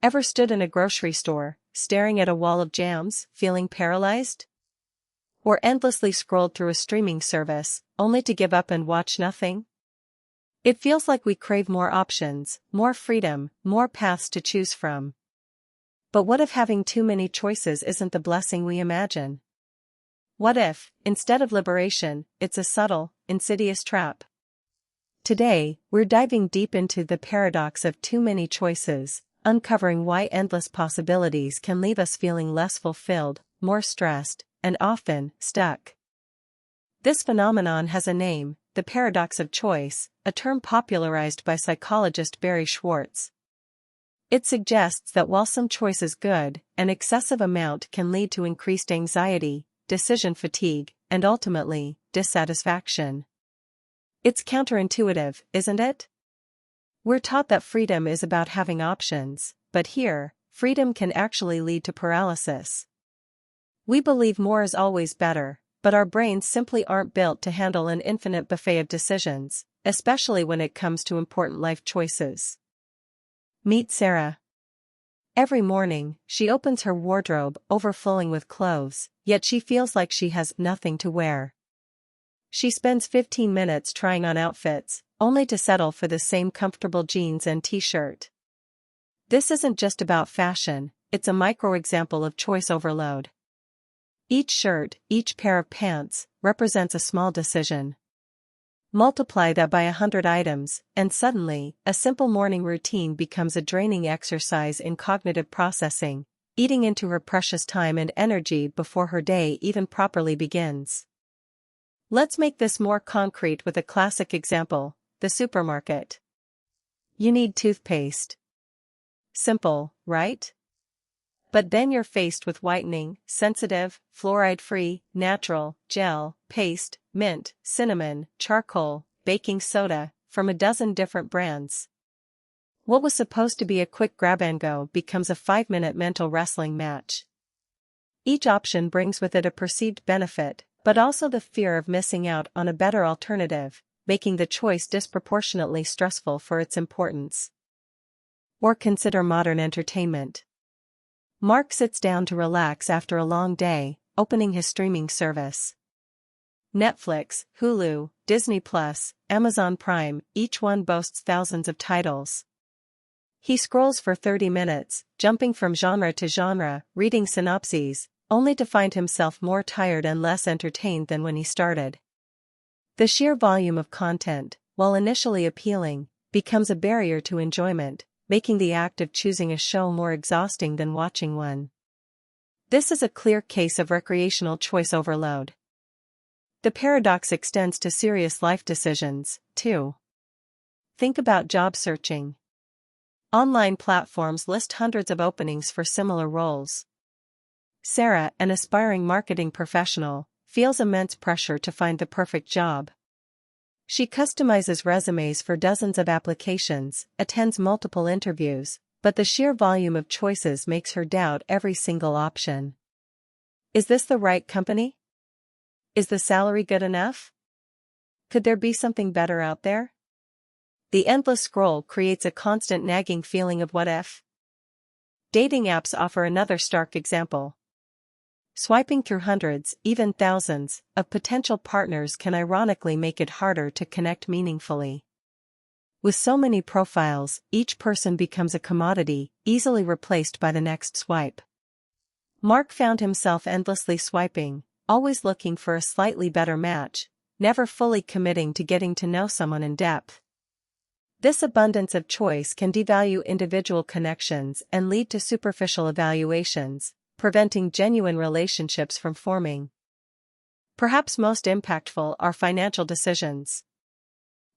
Ever stood in a grocery store, staring at a wall of jams, feeling paralyzed? Or endlessly scrolled through a streaming service, only to give up and watch nothing? It feels like we crave more options, more freedom, more paths to choose from. But what if having too many choices isn't the blessing we imagine? What if, instead of liberation, it's a subtle, insidious trap? Today, we're diving deep into the paradox of too many choices, uncovering why endless possibilities can leave us feeling less fulfilled, more stressed, and often stuck. This phenomenon has a name, the paradox of choice, a term popularized by psychologist Barry Schwartz. It suggests that while some choice is good, an excessive amount can lead to increased anxiety, decision fatigue, and ultimately, dissatisfaction. It's counterintuitive, isn't it? We're taught that freedom is about having options, but here, freedom can actually lead to paralysis. We believe more is always better, but our brains simply aren't built to handle an infinite buffet of decisions, especially when it comes to important life choices. Meet Sarah. Every morning, she opens her wardrobe overflowing with clothes, yet she feels like she has nothing to wear. She spends 15 minutes trying on outfits, only to settle for the same comfortable jeans and t-shirt. This isn't just about fashion, it's a micro-example of choice overload. Each shirt, each pair of pants, represents a small decision. Multiply that by 100 items, and suddenly, a simple morning routine becomes a draining exercise in cognitive processing, eating into her precious time and energy before her day even properly begins. Let's make this more concrete with a classic example, the supermarket. You need toothpaste. Simple, right? But then you're faced with whitening, sensitive, fluoride-free, natural, gel, paste, mint, cinnamon, charcoal, baking soda, from a dozen different brands. What was supposed to be a quick grab-and-go becomes a 5-minute mental wrestling match. Each option brings with it a perceived benefit, but also the fear of missing out on a better alternative, making the choice disproportionately stressful for its importance. Or consider modern entertainment. Mark sits down to relax after a long day, opening his streaming service. Netflix, Hulu, Disney+, Amazon Prime, each one boasts thousands of titles. He scrolls for 30 minutes, jumping from genre to genre, reading synopses, only to find himself more tired and less entertained than when he started. The sheer volume of content, while initially appealing, becomes a barrier to enjoyment, making the act of choosing a show more exhausting than watching one. This is a clear case of recreational choice overload. The paradox extends to serious life decisions, too. Think about job searching. Online platforms list hundreds of openings for similar roles. Sarah, an aspiring marketing professional, feels immense pressure to find the perfect job. She customizes resumes for dozens of applications, attends multiple interviews, but the sheer volume of choices makes her doubt every single option. Is this the right company? Is the salary good enough? Could there be something better out there? The endless scroll creates a constant nagging feeling of what if. Dating apps offer another stark example. Swiping through hundreds, even thousands, of potential partners can ironically make it harder to connect meaningfully. With so many profiles, each person becomes a commodity, easily replaced by the next swipe. Mark found himself endlessly swiping, always looking for a slightly better match, never fully committing to getting to know someone in depth. This abundance of choice can devalue individual connections and lead to superficial evaluations, preventing genuine relationships from forming. Perhaps most impactful are financial decisions.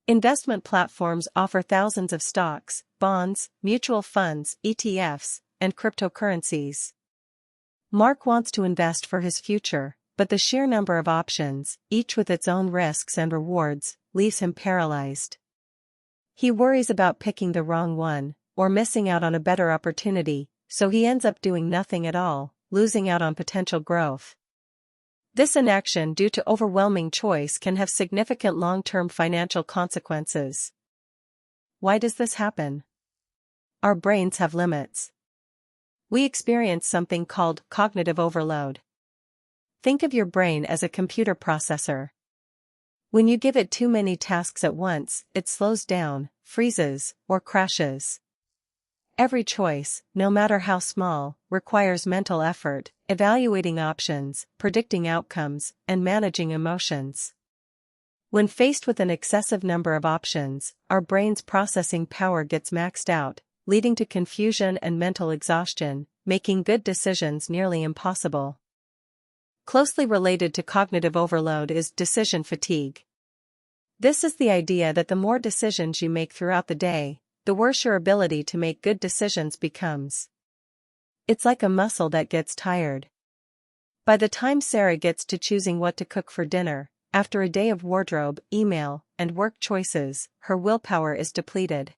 Investment platforms offer thousands of stocks, bonds, mutual funds, ETFs, and cryptocurrencies. Mark wants to invest for his future, but the sheer number of options, each with its own risks and rewards, leaves him paralyzed. He worries about picking the wrong one, or missing out on a better opportunity, so he ends up doing nothing at all, losing out on potential growth. This inaction due to overwhelming choice can have significant long-term financial consequences. Why does this happen? Our brains have limits. we experience something called cognitive overload. Think of your brain as a computer processor. When you give it too many tasks at once, it slows down, freezes, or crashes. Every choice, no matter how small, requires mental effort, evaluating options, predicting outcomes, and managing emotions. When faced with an excessive number of options, our brain's processing power gets maxed out, leading to confusion and mental exhaustion, making good decisions nearly impossible. Closely related to cognitive overload is decision fatigue. This is the idea that the more decisions you make throughout the day, the worse your ability to make good decisions becomes. It's like a muscle that gets tired. By the time Sarah gets to choosing what to cook for dinner, after a day of wardrobe, email, and work choices, her willpower is depleted.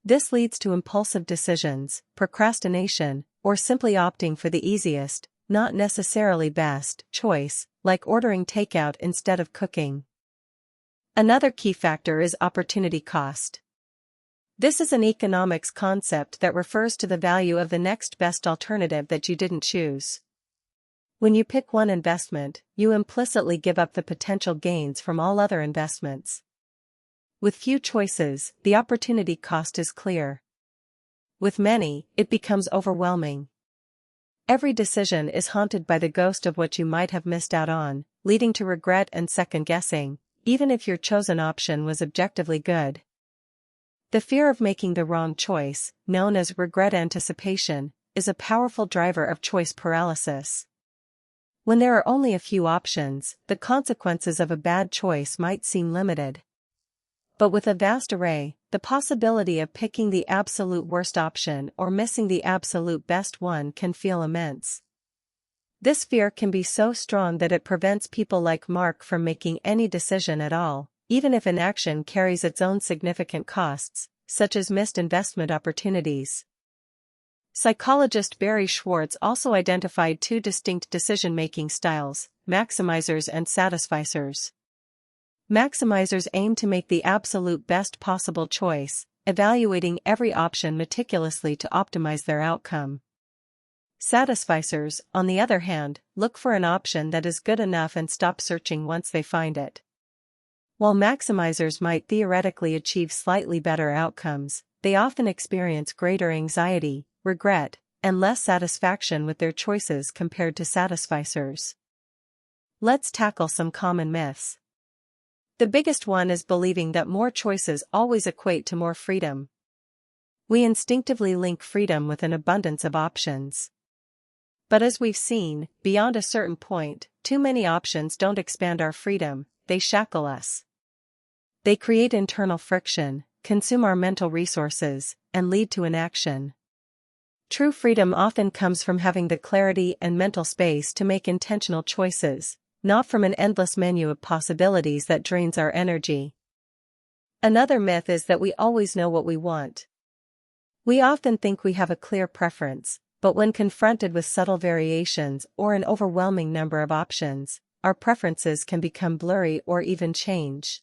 This leads to impulsive decisions, procrastination, or simply opting for the easiest, not necessarily best, choice, like ordering takeout instead of cooking. Another key factor is opportunity cost. This is an economics concept that refers to the value of the next best alternative that you didn't choose. When you pick one investment, you implicitly give up the potential gains from all other investments. With few choices, the opportunity cost is clear. With many, it becomes overwhelming. Every decision is haunted by the ghost of what you might have missed out on, leading to regret and second-guessing, even if your chosen option was objectively good. The fear of making the wrong choice, known as regret anticipation, is a powerful driver of choice paralysis. When there are only a few options, the consequences of a bad choice might seem limited. But with a vast array, the possibility of picking the absolute worst option or missing the absolute best one can feel immense. This fear can be so strong that it prevents people like Mark from making any decision at all, even if an action carries its own significant costs, such as missed investment opportunities. Psychologist Barry Schwartz also identified two distinct decision-making styles, maximizers and satisficers. Maximizers aim to make the absolute best possible choice, evaluating every option meticulously to optimize their outcome. Satisficers, on the other hand, look for an option that is good enough and stop searching once they find it. While maximizers might theoretically achieve slightly better outcomes, they often experience greater anxiety, regret, and less satisfaction with their choices compared to satisficers. Let's tackle some common myths. The biggest one is believing that more choices always equate to more freedom. We instinctively link freedom with an abundance of options. But as we've seen, beyond a certain point, too many options don't expand our freedom, they shackle us. They create internal friction, consume our mental resources, and lead to inaction. True freedom often comes from having the clarity and mental space to make intentional choices, not from an endless menu of possibilities that drains our energy. Another myth is that we always know what we want. We often think we have a clear preference, but when confronted with subtle variations or an overwhelming number of options, our preferences can become blurry or even change.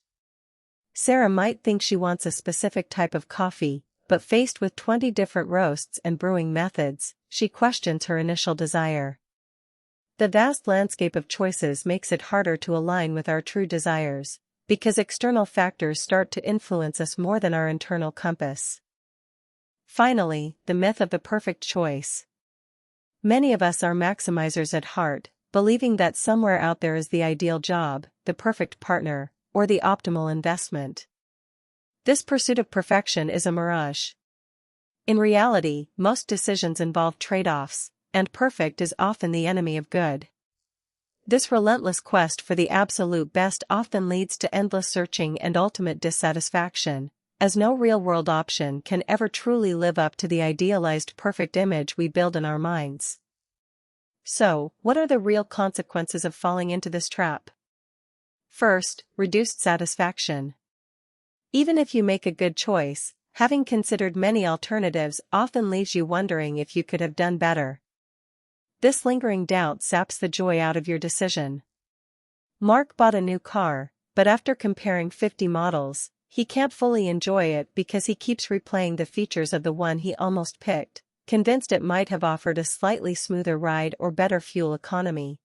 Sarah might think she wants a specific type of coffee, but faced with 20 different roasts and brewing methods, she questions her initial desire. The vast landscape of choices makes it harder to align with our true desires, because external factors start to influence us more than our internal compass. Finally, the myth of the perfect choice. Many of us are maximizers at heart, believing that somewhere out there is the ideal job, the perfect partner, or the optimal investment. This pursuit of perfection is a mirage. In reality, most decisions involve trade-offs, and perfect is often the enemy of good. This relentless quest for the absolute best often leads to endless searching and ultimate dissatisfaction, as no real-world option can ever truly live up to the idealized perfect image we build in our minds. So, what are the real consequences of falling into this trap? First, reduced satisfaction. Even if you make a good choice, having considered many alternatives often leaves you wondering if you could have done better. This lingering doubt saps the joy out of your decision. Mark bought a new car, but after comparing 50 models, he can't fully enjoy it because he keeps replaying the features of the one he almost picked, convinced it might have offered a slightly smoother ride or better fuel economy.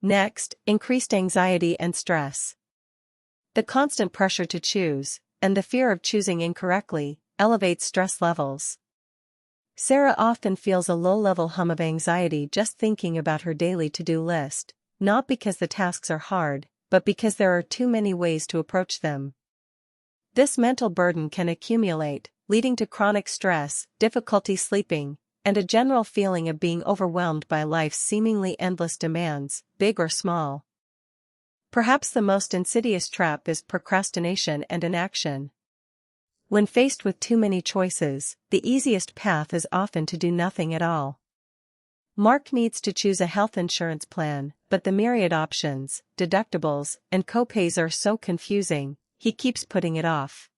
Next, increased anxiety and stress. The constant pressure to choose, and the fear of choosing incorrectly, elevates stress levels. Sarah often feels a low-level hum of anxiety just thinking about her daily to-do list, not because the tasks are hard, but because there are too many ways to approach them. This mental burden can accumulate, leading to chronic stress, difficulty sleeping, and a general feeling of being overwhelmed by life's seemingly endless demands, big or small. Perhaps the most insidious trap is procrastination and inaction. When faced with too many choices, the easiest path is often to do nothing at all. Mark needs to choose a health insurance plan, but the myriad options, deductibles, and copays are so confusing, he keeps putting it off.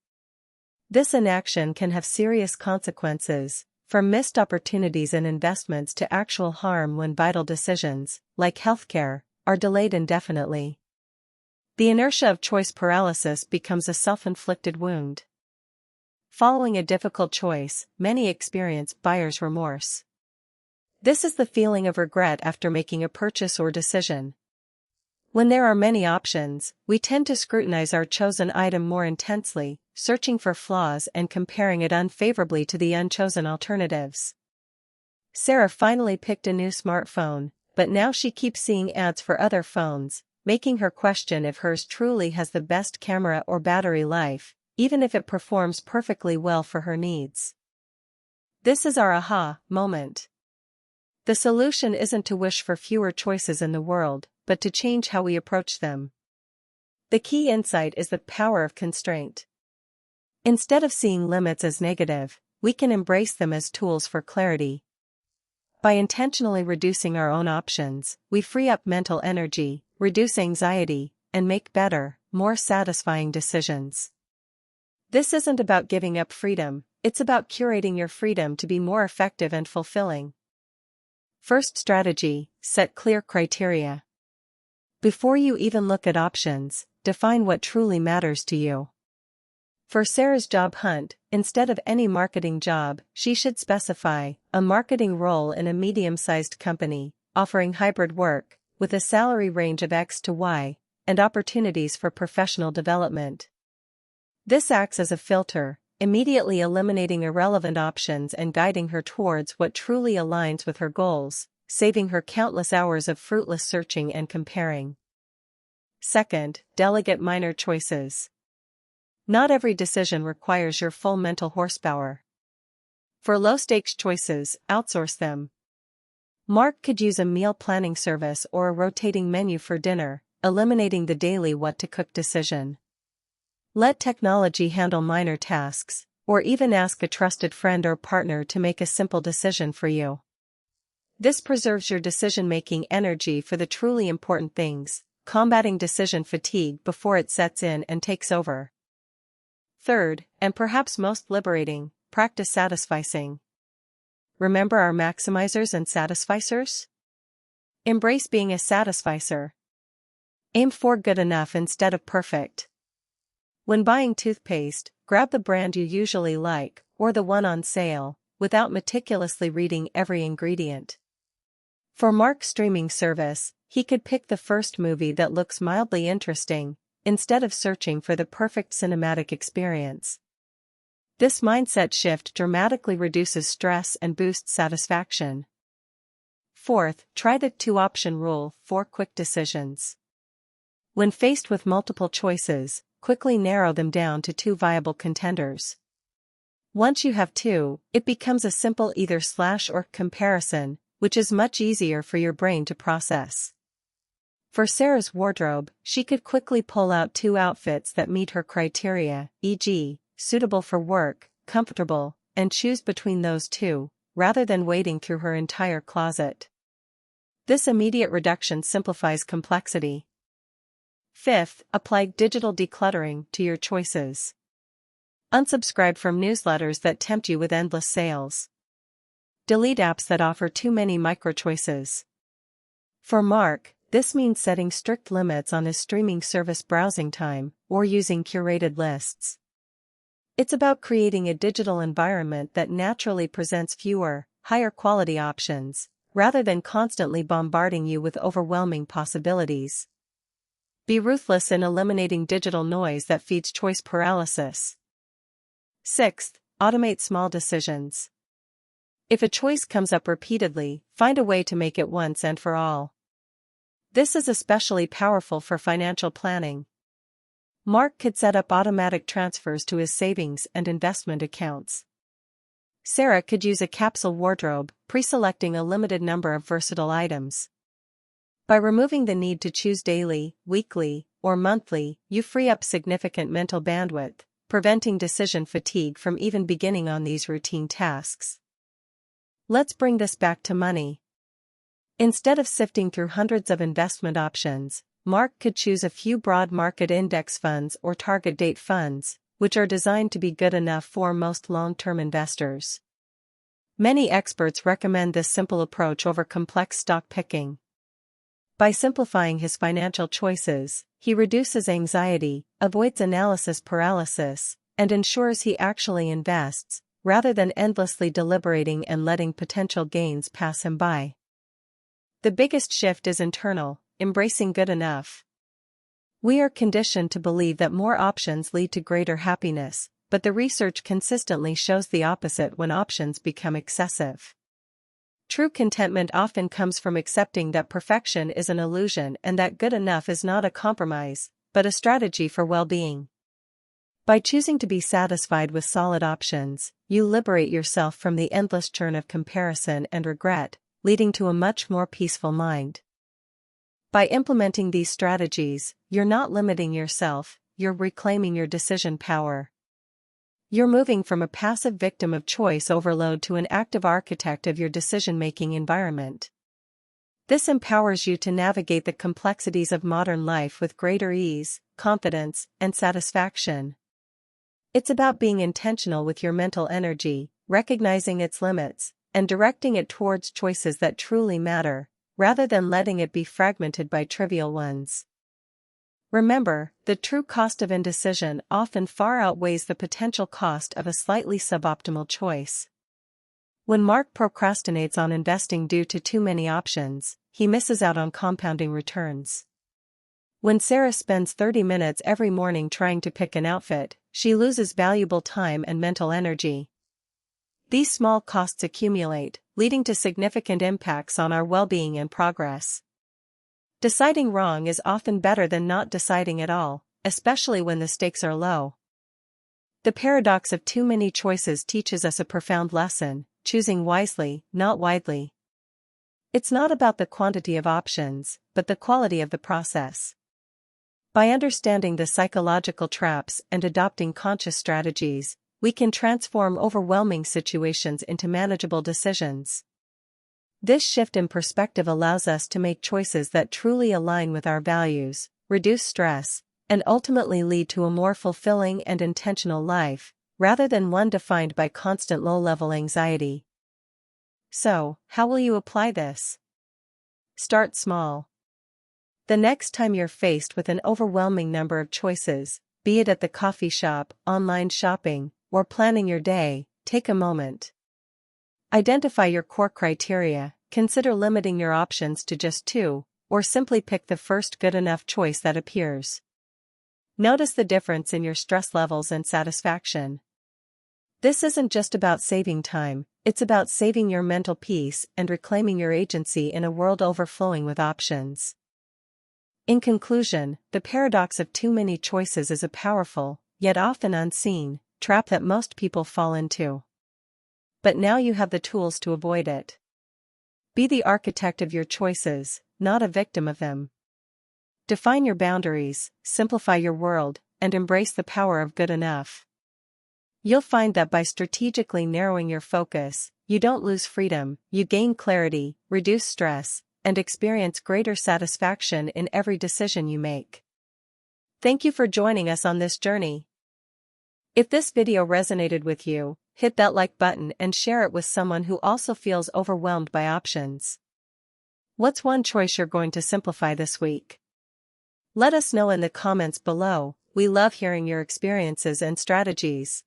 This inaction can have serious consequences, from missed opportunities and investments to actual harm when vital decisions, like healthcare, are delayed indefinitely. The inertia of choice paralysis becomes a self-inflicted wound. Following a difficult choice, many experience buyer's remorse. This is the feeling of regret after making a purchase or decision. When there are many options, we tend to scrutinize our chosen item more intensely, searching for flaws and comparing it unfavorably to the unchosen alternatives. Sarah finally picked a new smartphone, but now she keeps seeing ads for other phones, making her question if hers truly has the best camera or battery life, even if it performs perfectly well for her needs. This is our aha moment. The solution isn't to wish for fewer choices in the world, but to change how we approach them. The key insight is the power of constraint. Instead of seeing limits as negative, we can embrace them as tools for clarity. By intentionally reducing our own options, we free up mental energy, reduce anxiety, and make better, more satisfying decisions. This isn't about giving up freedom, it's about curating your freedom to be more effective and fulfilling. First strategy, set clear criteria. Before you even look at options, define what truly matters to you. For Sarah's job hunt, instead of any marketing job, she should specify a marketing role in a medium-sized company, offering hybrid work, with a salary range of X to Y, and opportunities for professional development. This acts as a filter, immediately eliminating irrelevant options and guiding her towards what truly aligns with her goals, saving her countless hours of fruitless searching and comparing. Second, delegate minor choices. Not every decision requires your full mental horsepower. For low-stakes choices, outsource them. Mark could use a meal planning service or a rotating menu for dinner, eliminating the daily what-to-cook decision. Let technology handle minor tasks, or even ask a trusted friend or partner to make a simple decision for you. This preserves your decision-making energy for the truly important things, combating decision fatigue before it sets in and takes over. Third, and perhaps most liberating, practice satisficing. Remember our maximizers and satisficers? Embrace being a satisficer. Aim for good enough instead of perfect. When buying toothpaste, grab the brand you usually like, or the one on sale, without meticulously reading every ingredient. For Mark's streaming service, he could pick the first movie that looks mildly interesting, instead of searching for the perfect cinematic experience. This mindset shift dramatically reduces stress and boosts satisfaction. Fourth, try the two-option rule for quick decisions. When faced with multiple choices, quickly narrow them down to two viable contenders. Once you have two, it becomes a simple either/or comparison, which is much easier for your brain to process. For Sarah's wardrobe, she could quickly pull out two outfits that meet her criteria, e.g., suitable for work, comfortable, and choose between those two, rather than wading through her entire closet. This immediate reduction simplifies complexity. Fifth, apply digital decluttering to your choices. Unsubscribe from newsletters that tempt you with endless sales. Delete apps that offer too many micro-choices. For Mark, this means setting strict limits on his streaming service browsing time, or using curated lists. It's about creating a digital environment that naturally presents fewer, higher quality options, rather than constantly bombarding you with overwhelming possibilities. Be ruthless in eliminating digital noise that feeds choice paralysis. Sixth, automate small decisions. If a choice comes up repeatedly, find a way to make it once and for all. This is especially powerful for financial planning. Mark could set up automatic transfers to his savings and investment accounts. Sarah could use a capsule wardrobe, pre-selecting a limited number of versatile items. By removing the need to choose daily, weekly, or monthly, you free up significant mental bandwidth, preventing decision fatigue from even beginning on these routine tasks. Let's bring this back to money. Instead of sifting through hundreds of investment options, Mark could choose a few broad market index funds or target date funds, which are designed to be good enough for most long-term investors. Many experts recommend this simple approach over complex stock picking. By simplifying his financial choices, he reduces anxiety, avoids analysis paralysis, and ensures he actually invests, rather than endlessly deliberating and letting potential gains pass him by. The biggest shift is internal, embracing good enough. We are conditioned to believe that more options lead to greater happiness, but the research consistently shows the opposite when options become excessive. True contentment often comes from accepting that perfection is an illusion and that good enough is not a compromise, but a strategy for well-being. By choosing to be satisfied with solid options, you liberate yourself from the endless churn of comparison and regret, leading to a much more peaceful mind. By implementing these strategies, you're not limiting yourself, you're reclaiming your decision power. You're moving from a passive victim of choice overload to an active architect of your decision-making environment. This empowers you to navigate the complexities of modern life with greater ease, confidence, and satisfaction. It's about being intentional with your mental energy, recognizing its limits, and directing it towards choices that truly matter, rather than letting it be fragmented by trivial ones. Remember, the true cost of indecision often far outweighs the potential cost of a slightly suboptimal choice. When Mark procrastinates on investing due to too many options, he misses out on compounding returns. When Sarah spends 30 minutes every morning trying to pick an outfit, she loses valuable time and mental energy. These small costs accumulate, leading to significant impacts on our well-being and progress. Deciding wrong is often better than not deciding at all, especially when the stakes are low. The paradox of too many choices teaches us a profound lesson: choosing wisely, not widely. It's not about the quantity of options, but the quality of the process. By understanding the psychological traps and adopting conscious strategies, we can transform overwhelming situations into manageable decisions. This shift in perspective allows us to make choices that truly align with our values, reduce stress, and ultimately lead to a more fulfilling and intentional life, rather than one defined by constant low-level anxiety. So, how will you apply this? Start small. The next time you're faced with an overwhelming number of choices, be it at the coffee shop, online shopping, or planning your day, take a moment. Identify your core criteria, consider limiting your options to just 2, or simply pick the first good enough choice that appears. Notice the difference in your stress levels and satisfaction. This isn't just about saving time, it's about saving your mental peace and reclaiming your agency in a world overflowing with options. In conclusion, the paradox of too many choices is a powerful, yet often unseen, trap that most people fall into. But now you have the tools to avoid it. Be the architect of your choices, not a victim of them. Define your boundaries, simplify your world, and embrace the power of good enough. You'll find that by strategically narrowing your focus, you don't lose freedom, you gain clarity, reduce stress, and experience greater satisfaction in every decision you make. Thank you for joining us on this journey. If this video resonated with you, hit that like button and share it with someone who also feels overwhelmed by options. What's one choice you're going to simplify this week? Let us know in the comments below. We love hearing your experiences and strategies.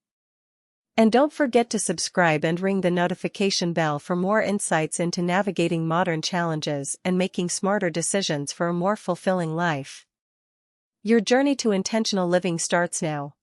And don't forget to subscribe and ring the notification bell for more insights into navigating modern challenges and making smarter decisions for a more fulfilling life. Your journey to intentional living starts now.